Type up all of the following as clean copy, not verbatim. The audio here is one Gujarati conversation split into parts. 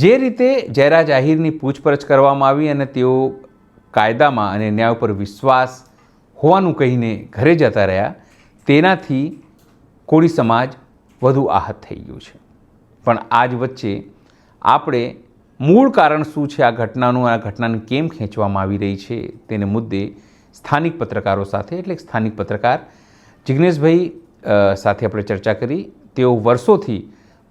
જે રીતે જયરાજ આહિરની પૂછપરછ કરવામાં આવી અને તેઓ કાયદામાં અને ન્યાય ઉપર વિશ્વાસ હોવાનું કહીને ઘરે જતા રહ્યા, તેનાથી કોળી સમાજ વધુ આહત થઈ ગયું છે. પણ આ જ વચ્ચે આપણે મૂળ કારણ શું છે આ ઘટનાનું, આ ઘટનાને કેમ ખેંચવામાં આવી રહી છે તેને મુદ્દે સ્થાનિક પત્રકારો સાથે, એટલે સ્થાનિક પત્રકાર જિગ્નેશભાઈ સાથે આપણે ચર્ચા કરી. તેઓ વર્ષોથી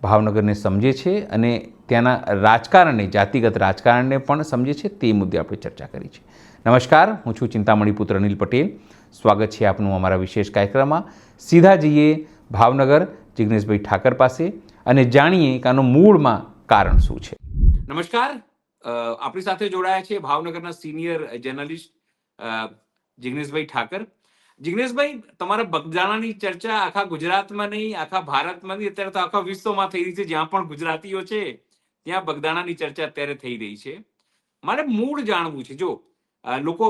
ભાવનગરને સમજે છે અને ત્યાંના રાજકારણને, જાતિગત રાજકારણને પણ સમજે છે. તે મુદ્દે આપણે ચર્ચા કરી છે. નમસ્કાર, હું છું ચિંતામણી પુત્ર અનિલ પટેલ. સ્વાગત છે આપનું અમારા વિશેષ કાર્યક્રમમાં. સીધા જઈએ ભાવનગર જિગ્નેશભાઈ ઠાકર પાસે અને જાણીએ કે આનું મૂળમાં કારણ શું છે. નમસ્કાર, આપણી સાથે જોડાયા છે ભાવનગરના સિનિયર જર્નલિસ્ટ જિગ્નેશભાઈ ઠાકર. જિગ્નેશભાઈ, તમારા બગદાણાની ચર્ચા આખા ગુજરાતમાં નહીં, આખા ભારતમાં નહીં, અત્યારે તો આખા વિશ્વમાં થઈ રહી છે. જ્યાં પણ ગુજરાતીઓ છે ત્યાં બગદાણાની ચર્ચા અત્યારે થઈ રહી છે. મારે મૂળ જાણવું છે. લોકો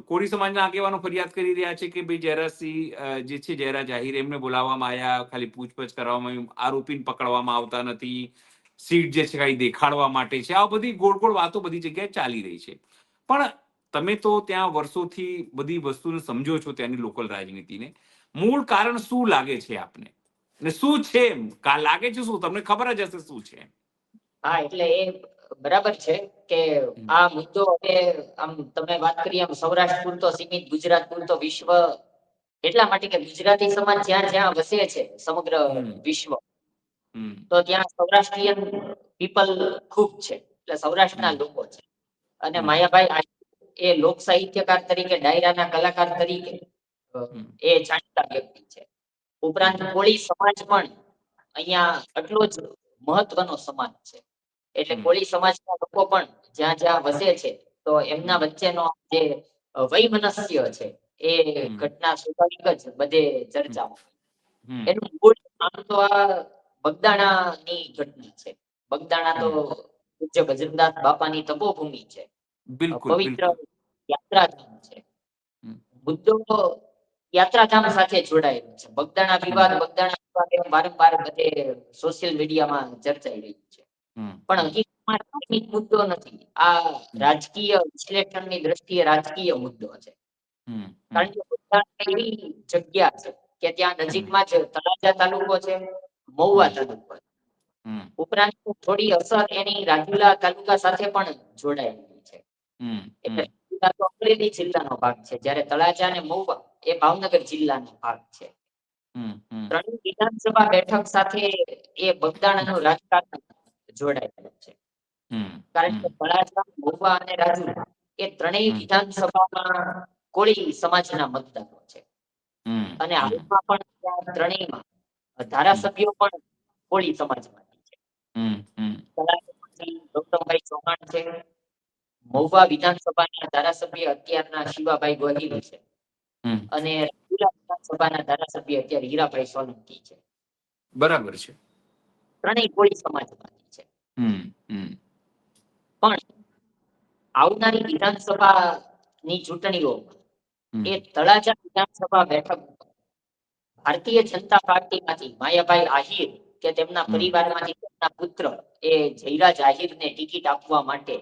કોળી સમાજના આગેવાનો ફરિયાદ કરી રહ્યા છે કે ભાઈ જયરાજસિંહ જે છે, જયરાજ આહિર, એમને બોલાવવામાં આવ્યા, ખાલી પૂછપરછ કરવામાં આવી, આરોપીને પકડવામાં આવતા નથી, સીટ જે છે કઈ દેખાડવા માટે છે. આ બધી ગોળ ગોળ વાતો બધી જગ્યાએ ચાલી રહી છે. પણ તમે તો ત્યાં વર્ષોથી બધી વસ્તુને સમજો છો, ત્યાંની લોકલ રાજનીતિને. મૂળ કારણ શું લાગે છે આપને, અને શું છે લાગે છે, શું તમને ખબર જ હશે શું છે? હા, એટલે એ બરાબર છે કે આ મુદ્દો હવે આમ તમે વાત કરી આમ સૌરાષ્ટ્ર પૂરતો સીમિત, ગુજરાત પૂરતો વિશ્વ, એટલા માટે કે ગુજરાતી સમાજ જ્યાં જ્યાં વસે છે સમગ્ર વિશ્વ, તો ત્યાં સૌરાષ્ટ્રીયન પીપલ ખૂબ છે, એટલે સૌરાષ્ટ્રના લોકો છે. અને માયાભાઈ એ લોક સાહિત્યકાર તરીકે, ડાયરાના કલાકાર તરીકે એ જાણીતા વ્યક્તિ છે. ઉપરાંત કોળી સમાજ પણ અહીંયા આટલો જ મહત્વનો સમાજ છે. એટલે કોળી સમાજના લોકો પણ જ્યાં જ્યાં વસે છે, તો એમના વચ્ચેનો જે વૈમનસ્ય છે એ ઘટના સ્વાભાવિક જ બધે ચર્ચામાં. એનું મૂળ આમ તો આ બગદાણાની ઘટના છે. બગદાણા તો પૂજ્ય ગજરદાસ બાપાની તપોભૂમિ છે, પવિત્ર યાત્રાધામ છે. મુદ્દો યાત્રાધામ સાથે જોડાયેલો છે. બગદાણા વિવાદ વારંવાર બધે સોશિયલ મીડિયામાં ચર્ચાઈ રહ્યું છે. પણ હકીકતમાં ધાર્મિક મુદ્દો નથી. આ રાજકીય વિશ્લેષણની દ્રષ્ટિએ રાજકીય મુદ્દો છે. કારણ કે બગદાણા એવી જગ્યા છે કે ત્યાં નજીકમાં જ તળાજા તાલુકો છે, મહુવા તાલુકો છે. ઉપરાંત થોડી અસર એની રાજુલા તાલુકા સાથે પણ જોડાયેલી છે. એટલે અમરેલી જિલ્લાનો ભાગ છે, જ્યારે તળાજા અને મહુવા એ ભાવનગર જિલ્લાનો ભાગ છે. ત્રણ વિધાનસભા બેઠક સાથે એ બગદાણાનું રાજકારણ જોડાયેલું છે. કારણ કે તળાજા, મહુવા અને રાજુલા એ ત્રણેય વિધાનસભામાં કોળી સમાજના મતદારો છે. અને હાલમાં પણ ત્યાં ત્રણેયમાં ધારાસભ્યો પણ કોળી સમાજમાંથી છે. તળાજામાંથી ગૌતમભાઈ ચૌહાણ છે, મહુવા વિધાનસભાના ધારાસભ્ય અત્યારના શિવાભાઈ ગોહિલ છે, અને રાજુલા વિધાનસભાના ધારાસભ્ય અત્યારે હીરાભાઈ સોલંકી છે. બરાબર છે. ત્રણેય કોળી સમાજમાંથી છે. પણ આવનારી વિધાનસભાની ચૂંટણીઓમાં એ તળાજા વિધાનસભા બેઠક ભારતીય જનતા પાર્ટીમાંથી માયાભાઈ આહિર કે તેમના પરિવારમાંથી તેમના પુત્ર એ જયરાજ આહિરને ટિકિટ આપવા માટે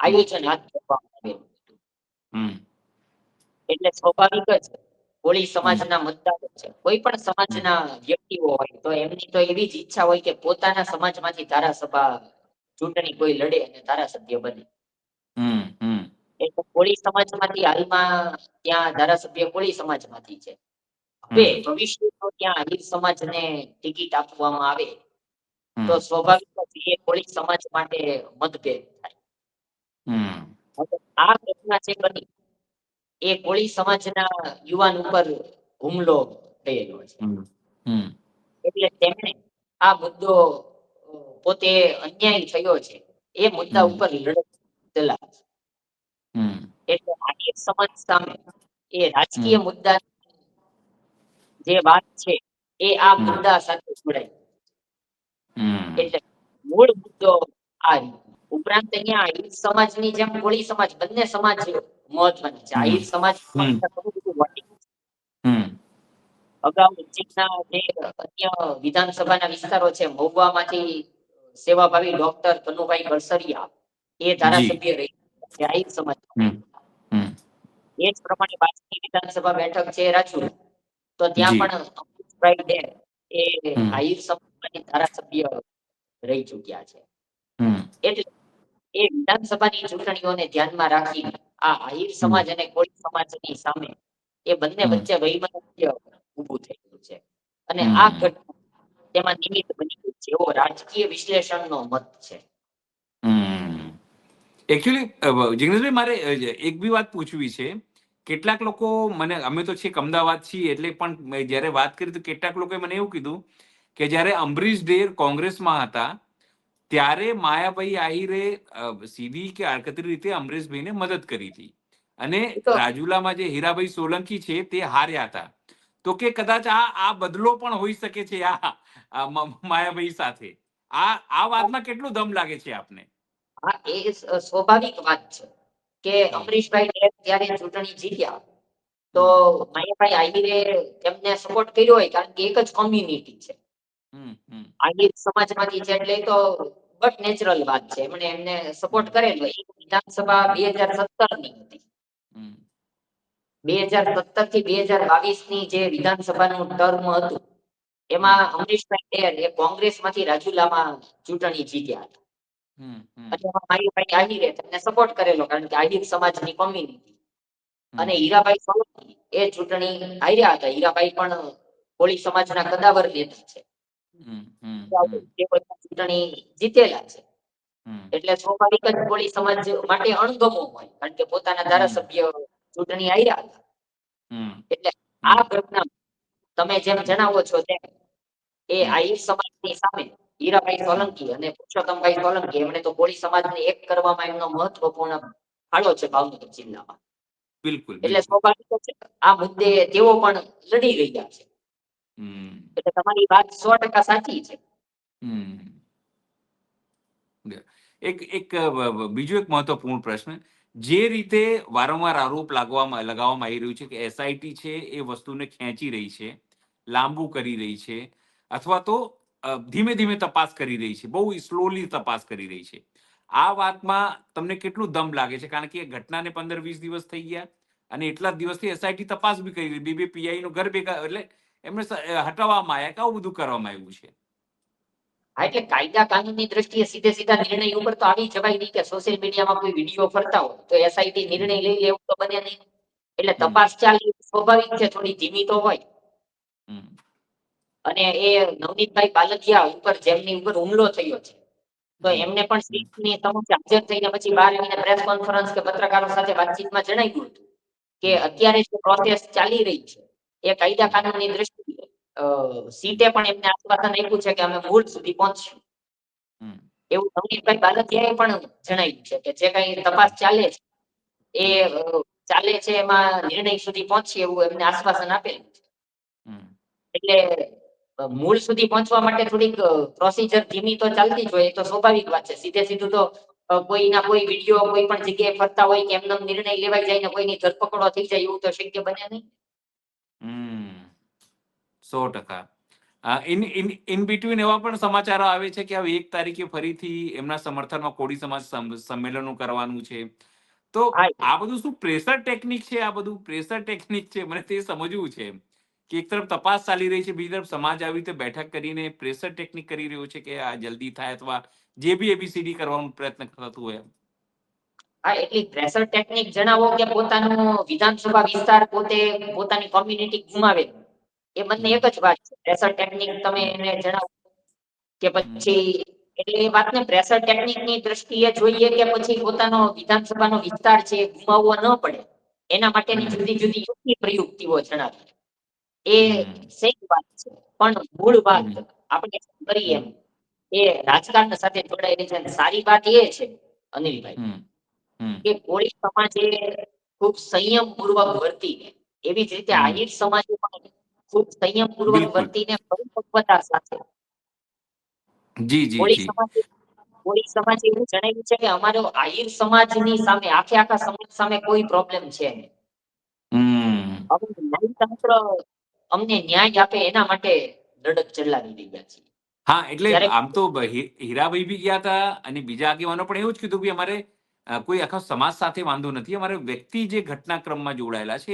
આયોજન હાથ ધરવામાં આવેલું હતું. એટલે સ્વાભાવિક જ કોળી સમાજના મતદારો છે, કોઈ પણ સમાજના વ્યક્તિઓ હોય તો એમની તો એવી જ ઈચ્છા હોય કે પોતાના સમાજમાંથી ધારાસભા ચૂંટણી કોઈ લડે અને ધારાસભ્ય બને. એટલે કોળી સમાજમાંથી હાલમાં ત્યાં ધારાસભ્ય કોળી સમાજમાંથી છે. હવે ભવિષ્યમાં ત્યાં આહિર સમાજને ટિકિટ આપવામાં આવે તો સ્વાભાવિક એ કોળી સમાજ માટે મતભેદ થાય. આ ઘટના છે બની એ કોળી સમાજના યુવાન ઉપર હુમલો થયેલો છે. એટલે તેમણે આ મુદ્દો પોતે અન્યાય થયો છે એ મુદ્દા ઉપર લડત ચલાવે. એટલે આહિર સમાજ સામે એ રાજકીય મુદ્દા જે વાત છે એ આ મુદ્દા સાથે જોડાય. એટલે મૂળ મુદ્દો આ. ઉપરાંત અહીંયા આહિર સમાજની જેમ કોળી સમાજ, બંને સમાજ મહત્વના છે. આહિર સમાજ અગાઉ નજીકના જે અન્ય વિધાનસભાના વિસ્તારો છે, મહુવામાંથી સેવાભાવી ડોક્ટર કનુભાઈ ગળસરિયા એ ધારાસભ્ય રહી છે આહિર સમાજ. એ જ પ્રમાણે પાછળની વિધાનસભા બેઠક છે રાજુલા, તો ત્યાં પણ અમરીશભાઈ ડેર એ આહિર સમાજના ધારાસભ્ય રહી ચૂક્યા છે. એટલે એ વિધાનસભાની ચૂંટણીઓને ધ્યાનમાં રાખી આ આહિર સમાજ અને કોળી સમાજની સામે એ બંને વચ્ચે વૈમનસ્ય ઊભું થઈ ગયું છે. અને આ ઘટના તેમાં નિમિત્ત બની ગઈ છે એવો રાજકીય વિશ્લેષણનો મત છે. એકચ્યુઅલી જિગ્નેશભાઈ, મારે એક બી વાત પૂછવી છે. કેટલાક લોકો અમે તો છેક અમદાવાદ છીએ એટલે પણ મેં જ્યારે વાત કરી તો કેટલાક લોકોએ મને એવું કીધું કે જ્યારે અમરીશ ડેર કોંગ્રેસમાં હતા ત્યારે માયાભાઈ આહિરે સીધી કે આડકતરી રીતે અમરીશભાઈને મદદ કરી હતી અને રાજુલામાં જે હીરાભાઈ સોલંકી છે તે હાર્યા હતા. તો કે કદાચ આ બદલો પણ હોઈ શકે છે આ માયાભાઈ સાથે. આ વાતમાં કેટલું દમ લાગે છે આપને? હા, એ સ્વાભાવિક વાત છે કે અમરીશભાઈ ડેર ત્યારે ચૂંટણી જીત્યા તો માયાભાઈ આહિરે તેમને સપોર્ટ કર્યો હોય કારણ કે એક જ કોમ્યુનિટી છે આહિર સમાજમાંથી છે એટલે તો બટ નેચરલ વાત છે. એમને સપોર્ટ કરેલો. એ વિધાનસભા 2017 ની હતી. 2017 થી 2022 ની જે વિધાનસભાનું ટર્મ હતું એમાં અમરીશભાઈ ડેર એ કોંગ્રેસમાંથી રાજુલામાં ચૂંટણી જીત્યા હતા. અને એમાં માયાભાઈ આહિરે તેમને સપોર્ટ કરેલો કારણ કે આહિર સમાજની કોમ્યુનિટી. અને હીરાભાઈ સોલંકી એ ચૂંટણી હાર્યા હતા. હીરાભાઈ પણ કોળી સમાજના કદાવર નેતા છે. ચૂંટણી જીતેલા છે એટલે સ્વાભાવિક જ કોળી સમાજ માટે અણગમો હોય કારણ કે પોતાના ધારાસભ્ય ચૂંટણી હાર્યા હતા. એટલે આ ઘટના તમે જેમ જણાવો છો તેમ એ આહિર સમાજની સામે હીરાભાઈ સોલંકી અને પુરુષોત્તમભાઈ સોલંકી એમણે તો કોળી સમાજને એક કરવામાં એમનો મહત્વપૂર્ણ ફાળો છે ભાવનગર જિલ્લામાં. બિલકુલ. એટલે સ્વાભાવિક છે આ મુદ્દે તેઓ પણ લડી રહ્યા છે. એટલે તમારી વાત 100% સાચી છે. બીજો એક મહત્વપૂર્ણ પ્રશ્ન, જે રીતે વારંવાર આરોપ લગાવવામાં આવી રહ્યું છે કે એસઆઈટી છે એ વસ્તુને ખેંચી રહી છે, લાંબુ કરી રહી છે, અથવા તો ધીમે ધીમે તપાસ કરી રહી છે, બહુ સ્લોલી તપાસ કરી રહી છે. આ વાતમાં તમને કેટલું દમ લાગે છે? કારણ કે એ ઘટનાને 15-20 દિવસ થઈ ગયા અને એટલા જ દિવસથી એસઆઈટી તપાસ બી કરી રહી, બે પીઆઈ નું ઘર ભેગા એટલે એમને હટાવવામાં આવ્યા કે આવું બધું કરવામાં આવ્યું છે. હા, એટલે કાયદા કાનૂનની દ્રષ્ટિએ સીધા નિર્ણય ઉપર તો આવી જવાય નહીં કે સોશિયલ મીડિયામાં કોઈ વિડીયો ફરતા હોય તો એસઆઈટી નિર્ણય લઈ લે એવું તો બને નહીં. એટલે તપાસ ચાલે સ્વાભાવિક છે, થોડી ધીમી તો હોય. અને એ નવનીતભાઈ બાલકિયા ઉપર જેમની ઉપર હુમલો થયો છે તો એમને પણ સીટની સમક્ષ હાજર થઈને પછી 12 મહિને પ્રેસ કોન્ફરન્સ કે પત્રકારો સાથે વાતચીતમાં જણાવ્યું હતું કે અત્યારે જે પ્રોસેસ ચાલી રહી છે એ કાયદા કાનૂનની દ્રષ્ટિએ સીટે પણ એમને આશ્વાસન આપ્યું છે કે અમે મૂળ સુધી પહોંચશું. એવું નવનીતભાઈ બાલકિયાએ પણ જણાવ્યું છે કે જે કઈ તપાસ ચાલે છે એ ચાલે છે એમાં નિર્ણય સુધી પહોંચી એવું એમને આશ્વાસન આપેલું છે. એટલે મૂળ સુધી પહોંચવા માટે થોડીક પ્રોસિજર ધીમી તો ચાલતી જ હોય, તો સ્વાભાવિક વાત છે. સીધું તો કોઈના કોઈ વિડીયો કોઈ પણ જગ્યાએ ફરતા હોય કે એમનો નિર્ણય લેવાઈ જાય ને કોઈની ધરપકડો થઈ જાય એવું તો શક્ય બને નહીં. 100%. ઇન બિટવીન એવા પણ સમાચારો આવે છે કે હવે 1 તારીખે ફરીથી એમના સમર્થનમાં કોળી સમાજ સંમેલનો કરવાનું છે. તો આ બધું શું પ્રેશર ટેકનિક છે? આ બધું પ્રેશર ટેકનિક છે? મને તે સમજવું છે કે એક તરફ તપાસ ચાલી રહી છે, બીજી તરફ સમાજ આવી રીતે બેઠક કરીને પ્રેશર ટેકનિક કરી રહ્યો છે કે આ જલ્દી થાય અથવા જે બી એબીસીડી કરવાનો પ્રયત્ન થતું હોય. હા, એટલી પ્રેશર ટેકનિક જણાવો કે પોતાનો વિધાનસભા વિસ્તાર પોતે પોતાની કોમ્યુનિટી ગુમાવે, એ બંને એક જ વાત છે. પ્રેશર ટેકનિક તમે એને જણાવો કે પછી એટલે એ વાતને પ્રેશર ટેકનિકની દ્રષ્ટિએ જોઈએ કે પછી પોતાનો વિધાનસભાનો વિસ્તાર છે એ ગુમાવવો ન પડે એના માટેની જુદી યુક્તિ પ્રયુક્તિઓ જણાવે એ સેમ વાત છે. પણ મૂળ વાત આપણે કરીએ એમ એ રાજકારણ સાથે જોડાયેલી છે. સારી વાત એ છે અનિલભાઈ કે કોળી સમાજે ખૂબ સંયમપૂર્વક વર્તીને, એવી જ રીતે આહિર સમાજે પણ ખૂબ સંયમપૂર્વક વર્તીને પરિપક્વતા સાથે કોળી સમાજે એવું જણાવ્યું છે કે અમારો આહિર સમાજની સામે આખા સમાજ સામે કોઈ પ્રોબ્લેમ છે નહીં. ન્યાયતંત્ર અમને ન્યાય આપે એના માટે લડત ચલાવી રહ્યા છીએ. હા એટલે જ્યારે આમ તો હીરાભાઈ બી ગયા હતા અને બીજા આગેવાનો પણ એવું જ કીધું કે અમારે કોઈ આખા સમાજ સાથે વાંધો નથી, અમારે વ્યક્તિ જે ઘટનાક્રમમાં જોડાયેલા છે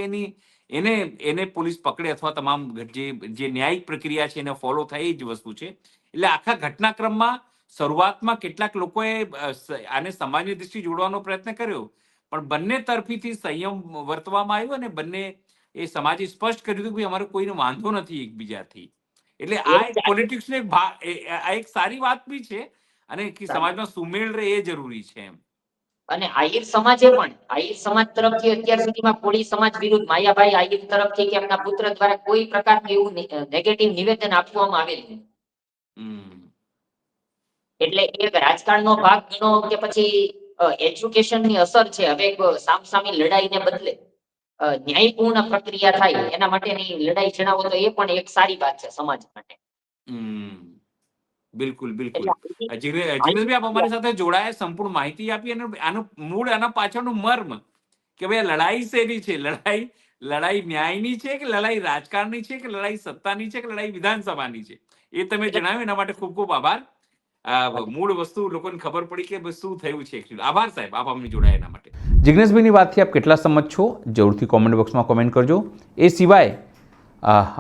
એને પોલીસ પકડે અથવા તમામ જે ન્યાયિક પ્રક્રિયા છે એને ફોલો થાય એ જ વસ્તુ છે. એટલે આખા ઘટનાક્રમમાં શરૂઆતમાં કેટલાક લોકોએ આને સમાજની દ્રષ્ટિ જોડવાનો પ્રયત્ન કર્યો, પણ બંને તરફીથી સંયમ વર્તવામાં આવ્યો અને બંને એ સમાજે સ્પષ્ટ કર્યું હતું કે અમારે કોઈને વાંધો નથી એકબીજાથી. એટલે આ એક પોલિટિક્સનો એક ભાગ, આ એક સારી વાત બી છે અને સમાજમાં સુમેળ રહે એ જરૂરી છે એમ. અને આહિર સમાજે પણ આહિર સમાજ તરફથી અત્યાર સુધીમાં કોળી સમાજ વિરુદ્ધ માયાભાઈ આહિર તરફથી કે એમના પુત્ર દ્વારા કોઈ પ્રકારનું એવું નેગેટિવ નિવેદન આપવામાં આવેલ નહીં. હમ. એટલે એક રાજકારણનો ભાગ ગણો કે પછી એજ્યુકેશનની અસર છે. હવે એક સામસામી લડાઈને બદલે ન્યાયપૂર્ણ પ્રક્રિયા થાય એના માટેની લડાઈ જણાવો તો એ પણ એક સારી વાત છે સમાજ માટે. બિલકુલ બિલકુલ. એટલે જિગ્નેશભાઈ, આપ અમારી સાથે જોડાયા, સંપૂર્ણ માહિતી આપી અને આનું મૂળ, આના પાછળનું મર્મ કે ભાઈ લડાઈ શેની છે, લડાઈ ન્યાયની છે કે લડાઈ રાજકારણની છે કે લડાઈ સત્તાની છે કે લડાઈ વિધાનસભાની છે, એ તમે જણાવ્યું એના માટે ખૂબ ખૂબ આભાર. મૂળ વસ્તુ લોકોને ખબર પડી કે શું થયું છે એકચ્યુઅલી. આભાર સાહેબ, આપ અમને જોડાયા એના માટે. જિગ્નેશભાઈની વાતથી આપ કેટલા સંમત છો જરૂરથી કોમેન્ટ બોક્સમાં કોમેન્ટ કરજો. એ સિવાય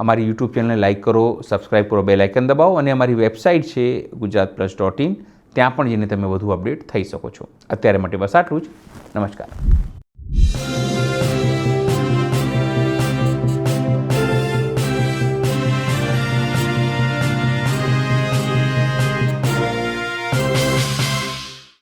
અમારી યુટ્યુબ ચેનલને લાઇક કરો, સબસ્ક્રાઇબ કરો, બેલ આઇકન દબાવો અને અમારી વેબસાઇટ છે gujaratplus.in, ત્યાં પણ જઈને તમે વધુ અપડેટ થઈ શકો છો. અત્યારે માટે બસ આટલું જ. નમસ્કાર.